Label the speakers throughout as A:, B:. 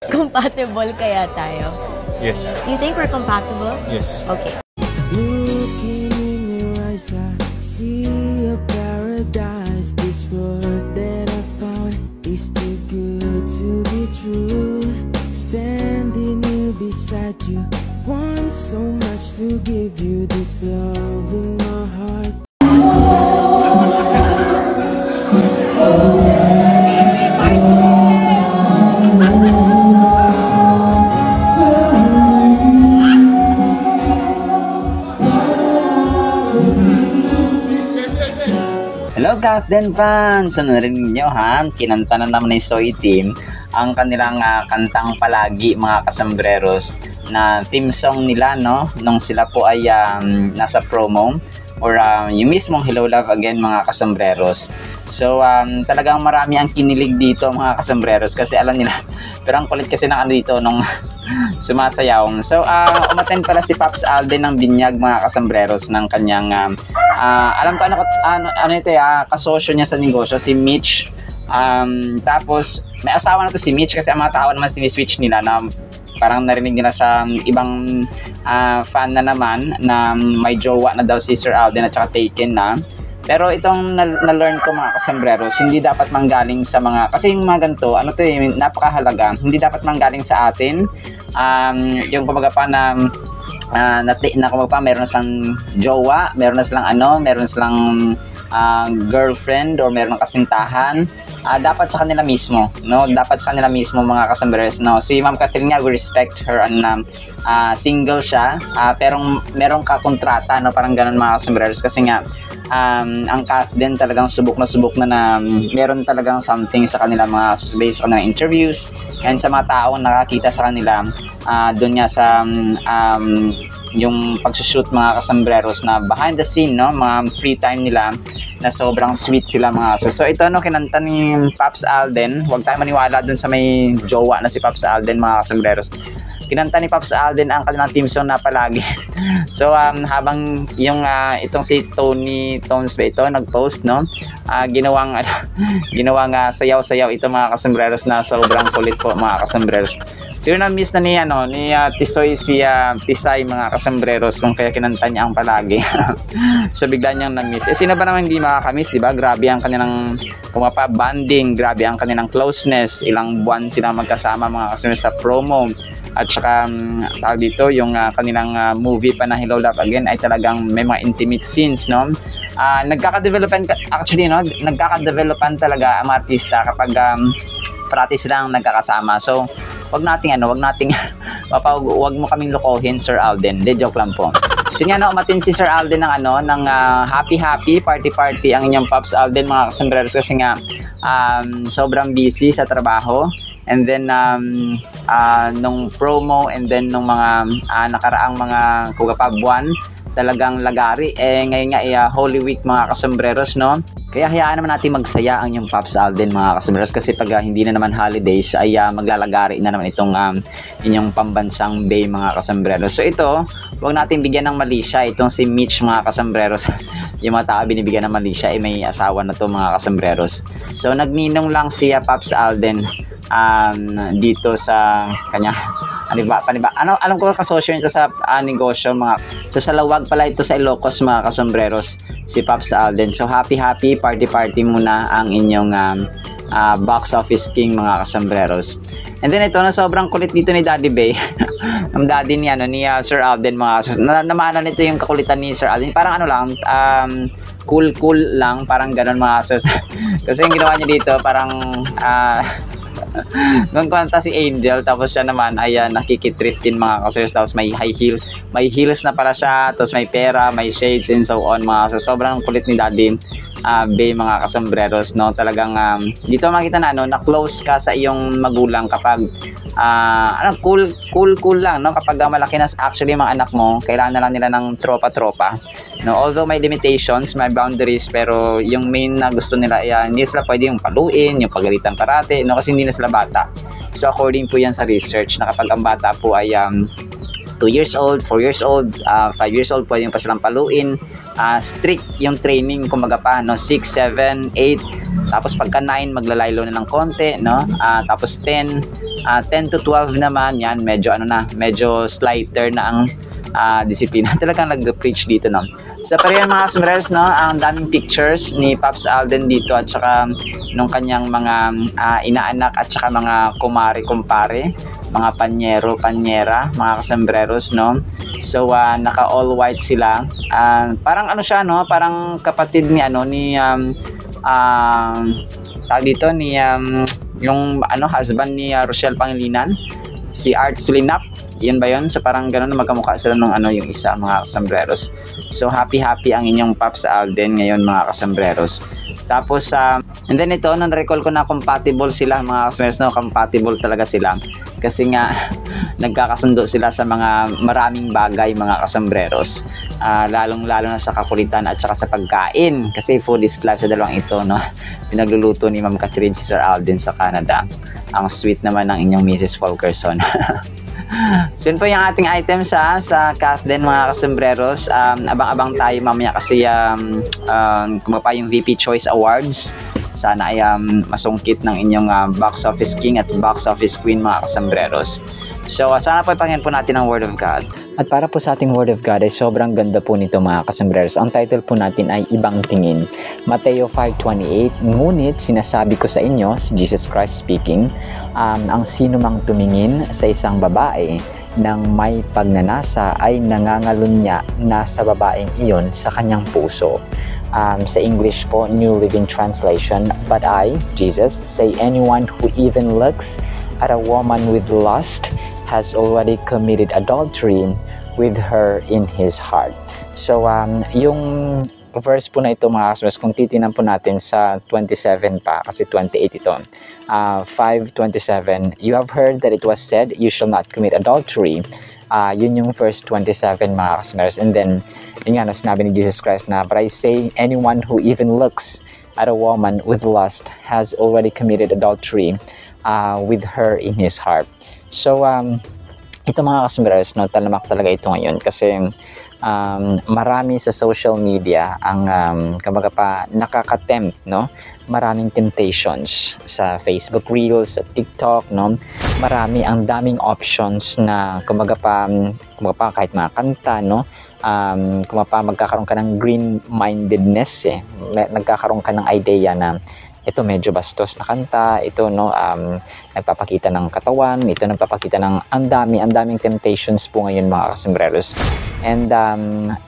A: Compatible kaya tayo?
B: Yes.
A: You think we're compatible?
B: Yes.
A: Okay.
C: Looking in your eyes, I see a paradise. This world that I found is too good to be true. Standing here beside you, want so much to give you this love in my heart.
D: Hello Captain fans! So narinig nyo ha, kinanta na naman ni Soy Team ang kanilang kantang Palagi mga kasambreros na theme song nila no, nung sila po ay nasa promo or yung mismong Hello Love Again mga kasambreros. So talagang marami ang kinilig dito mga kasambreros kasi alam nila, pero ang kulit kasi ng ano dito nung sumasayaw. So umattend pala si Pops Alden ng binyag mga kasambreros ng kanyang alam ko ano ito kasosyo niya sa negosyo, si Mitch. Tapos may asawa na to si Mitch kasi ang mga tao naman siniswitch nila na parang narinig nila sa ibang fan na naman na may jowa na daw si Sir Alden at saka taken na. Pero itong na-learn ko mga kasambreros, hindi dapat manggaling sa mga, kasi yung mga ganito, ano to napakahalaga, hindi dapat manggaling sa atin. Yung kumbaga pa na kumbaga pa meron na silang jowa, meron na silang meron na silang girlfriend or meron ng kasintahan, dapat sa kanila mismo, no? Dapat sa kanila mismo mga kasambreros, no? Si Ma'am Catherine nga, we respect her single siya, pero meron ka kontrata, no? Parang ganun mga kasambreros kasi nga ang cast din talagang subok na meron talagang something sa kanila mga based on the interviews and sa mga taong nakakita sa kanila doon nga sa yung pagsushoot mga kasambreros na behind the scene, no, mga free time nila na sobrang sweet sila mga so ito no, kinanta ni Pops Alden. Huwag tayo maniwala dun sa may jowa na si Pops Alden mga kasambreros. Kinanta ni Pops Alden ang kanilang team song na Palagi. So habang yung itong si Tony Tones ba ito nag-post, no, ginawang sayaw-sayaw ito mga kasambreros na sobrang kulit po mga kasambreros. So yun na-miss na ni Tisoy si Tisay mga kasambreros kung kaya kinanta niya ang Palagi. So bigla niyang na-miss. Sino ba naman hindi makakamiss, di ba? Grabe ang kanilang banding, grabe ang kanilang closeness. Ilang buwan silang magkasama mga kasambreros sa promo. At saka tawag dito yung kanilang movie pa na Hello Love Again ay talagang may mga intimate scenes, no? Nagkaka-developan actually, no? Nagkaka-developan talaga ang artista kapag parati silang nagkakasama. So wag mo kaming lokohin, Sir Alden. De joke lang po. So nga na umatin si Sir Alden ng happy party ang inyong Pops Alden mga kasambreros kasi nga sobrang busy sa trabaho. And then nung promo and then nung mga nakaraang mga buwan talagang lagari ngayon nga Holy Week mga kasambreros, no? Kaya hayaan naman natin magsaya ang yung Pops Alden mga kasambreros kasi pag hindi na naman holidays ay maglalagari na naman itong inyong pambansang bay mga kasambreros. So ito, huwag natin bigyan ng mali siya itong si Mitch mga kasambreros. Yung mga tao binibigyan ng mali siya ay may asawa na to mga kasambreros. So nagninong lang siya Pops Alden dito sa kanya alam ko kasosyo nito sa negosyo mga so sa Lawag pala ito sa Ilocos mga kasambreros si Pops Alden. So happy party muna ang inyong box office king mga kasambreros. And then ito na sobrang kulit dito ni Daddy Bay ang daddy ni Sir Alden mga namana nito yung kakulitan ni Sir Alden parang cool lang parang ganun mga kasi yung ginawa niya dito parang nung kanta si Angel tapos siya naman ay nakikitreat din mga kasers tapos may heels na pala siya tapos may pera, may shades and so on mga sobrang kulit ni Daddy Bay mga kasambreros, no? Talagang dito makita na na close ka sa iyong magulang kapag cool lang, no? Kapag malaki na actually mga anak mo kailangan na lang nila ng tropa, no? Although may limitations, may boundaries pero yung main na gusto nila hindi sila pwede yung paluin, yung pagalitan parate, no? Kasi hindi na sila bata. So according po yan sa research na kapag ang bata po ay 2 years old, 4 years old, 5 years old, pwede pa silang paluin. Strict yung training, kumbaga pa, no? 6, 7, 8, Tapos pagka 9, maglalaylo na ng konti, no? Tapos 10 to 12 naman, yan, medyo medyo slighter na ang disiplina. Talagang nag-preach dito, no? Sa parehan mga kasumbrers, no, ang daming pictures ni Pops Alden dito at saka nung kanyang mga inaanak at saka mga kumare-kumpare, mga panyero-panyera, mga kasambreros, no. So naka all white sila. Parang siya, no, parang kapatid ni tawag dito ni yung husband ni Rochelle Pangilinan, si Art Sulinap. Yun ba yun? So parang gano'n na magkamukha sila nung yung isa, mga kasambreros. So happy ang inyong Pops Alden ngayon, mga kasambreros. Tapos and then ito, non-recall ko na compatible sila, mga kasambreros, no? Compatible talaga sila. Kasi nga nagkakasundo sila sa mga maraming bagay, mga kasambreros. Lalong-lalo na sa kakulitan at saka sa pagkain. Kasi food is life sa dalawang ito, no? Pinagluluto ni Ma'am Catherine si Sir Alden sa Canada. Ang sweet naman ng inyong Mrs. Fulkerson. So yun po yung ating items sa Kathleen, mga kasambreros. Abang-abang tayo mamaya kasi kumapa yung VP Choice Awards. Sana ay masungkit ng inyong box office king at box office queen, mga kasambreros. So sana po ipangyan po natin ang Word of God. At para po sa ating Word of God ay sobrang ganda po nito, mga kasambreros. Ang title po natin ay Ibang Tingin. Mateo 5:28, ngunit sinasabi ko sa inyo, Jesus Christ speaking, ang sino mang tumingin sa isang babae ng may pagnanasa ay nangangalunya na sa babaeng iyon sa kanyang puso. Sa English po, New Living Translation, but I, Jesus, say anyone who even looks at a woman with lust has already committed adultery with her in his heart. So, yung verse po na ito, mga kasambreros, kung titinan po natin sa 27 pa, kasi 28 ito, 5:27, you have heard that it was said, you shall not commit adultery. Yun yung verse 27, mga kasambreros. And then, yun nga, sinabi ni Jesus Christ na, but I say, anyone who even looks at a woman with lust has already committed adultery with her in his heart. So, ito, mga kasambreros, no, talamak talaga ito ngayon kasi marami sa social media ang kumbaga pa nakaka-tempt, no? Maraming temptations sa Facebook Reels, sa TikTok, no? Ang daming options na kumbaga pa kahit mga kanta, no? Magkakaroon ka ng green-mindedness, nagkakaroon ka ng idea na ito medyo bastos na kanta, ito, no, nagpapakita ng katawan, ito nagpapakita ng ang daming temptations po ngayon, mga kasambreros. And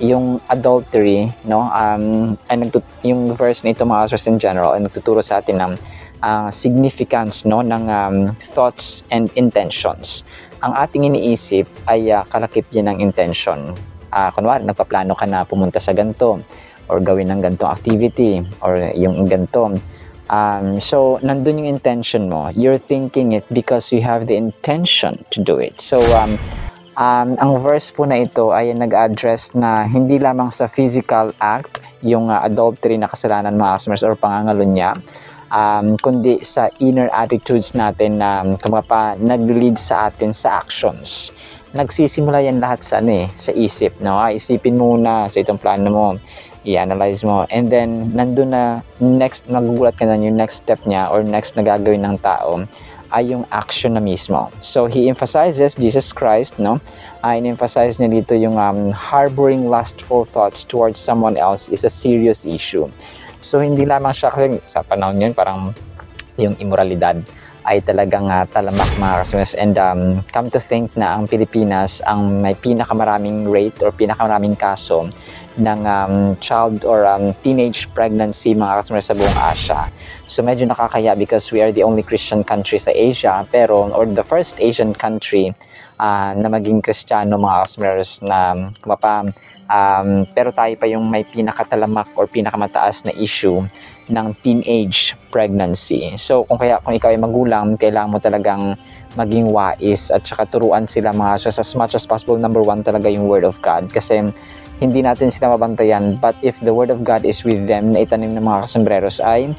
D: yung adultery, no, yung verse nito, mga kasambreros, in general, ay nagtuturo sa atin ng significance, no, ng thoughts and intentions. Ang ating iniisip ay kalakip yan ng intention. Kunwari, nagpaplano ka na pumunta sa ganito or gawin ng ganitong activity or yung ganito. So, nandun yung intention mo. You're thinking it because you have the intention to do it. So, ang verse po na ito ay nag-address na hindi lamang sa physical act, yung adultery na kasalanan, mga kasambreros, or pangangalunya, kundi sa inner attitudes natin na nag-lead sa atin sa actions. Nagsisimula yan lahat sa sa isip, no? Isipin muna sa itong plano mo, i-analyze mo, and then nandun na next, magugulat ka na yung next step niya or next na gagawin ng tao ay yung action na mismo. So he emphasizes, Jesus Christ, no, in-emphasize niya dito yung harboring lustful thoughts towards someone else is a serious issue. So hindi lamang siya, kasi sa panahon yun parang yung immoralidad ay talagang talamak, mga kasambreros. And come to think na ang Pilipinas ang may pinakamaraming rate or pinakamaraming kaso ng child or teenage pregnancy, mga kasambreros, sa buong Asia. So medyo nakakaya because we are the only Christian country sa Asia, or the first Asian country na maging Kristiyano, mga kasambreros, na pero tayo pa yung may pinakatalamak or pinakamataas na issue ng teenage pregnancy. So kung ikaw ay magulang, kailangan mo talagang maging wais at saka turuan sila, mga kasambreros, as much as possible. Number one talaga yung Word of God, kasi hindi natin sila mabantayan, but if the Word of God is with them, na itanim ng mga kasambreros, ay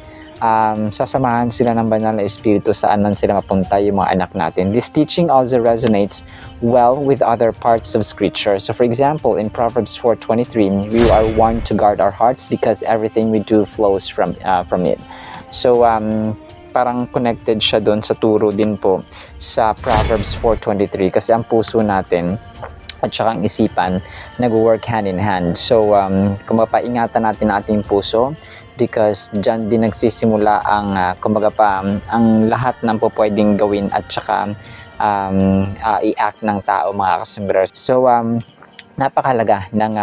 D: sasamahan sila ng banal na Espiritu saan man sila mapunta, yung mga anak natin. This teaching also resonates well with other parts of Scripture. So for example, in Proverbs 4:23, we are warned to guard our hearts because everything we do flows from it.
B: So, parang connected siya doon sa turo din po sa Proverbs 4:23 kasi ang puso natin at saka ang isipan nag-work hand in hand. So, kung mapaingatan natin ang ating puso because dyan din nagsisimula ang ang lahat ng pwedeng gawin at saka i-act ng tao, mga kasombrero. So, napakalaga ng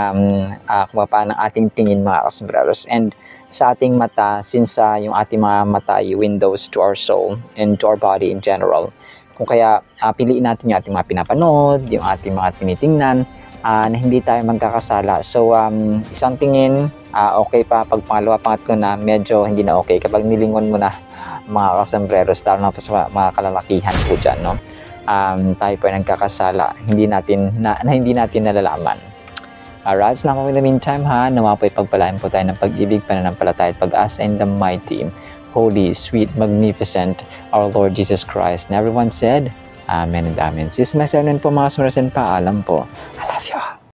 B: ng ating tingin, mga kasombraros. And sa ating mata, since yung ating mga mata ay windows to our soul and to our body in general, kung kaya piliin natin yung ating mga pinapanood, yung ating mga tinitingnan, na hindi tayo magkakasala. So, isang tingin, okay pa. Pag pangalawa, pangatlo na, medyo hindi na okay. Kapag nilingon mo na, mga kasambreros, lalo na pa sa mga kalalakihan po dyan, no? Tayo po ay nagkakasala, hindi natin nalalaman. Alright, so in the meantime nawa po ipagpalain po tayo ng pag-ibig, pananampalataya at pag-asa in the mighty, holy, sweet, magnificent, our Lord Jesus Christ. And everyone said, Amen and Amen. See you sa next episode po, mga kasambreros, and paalam po.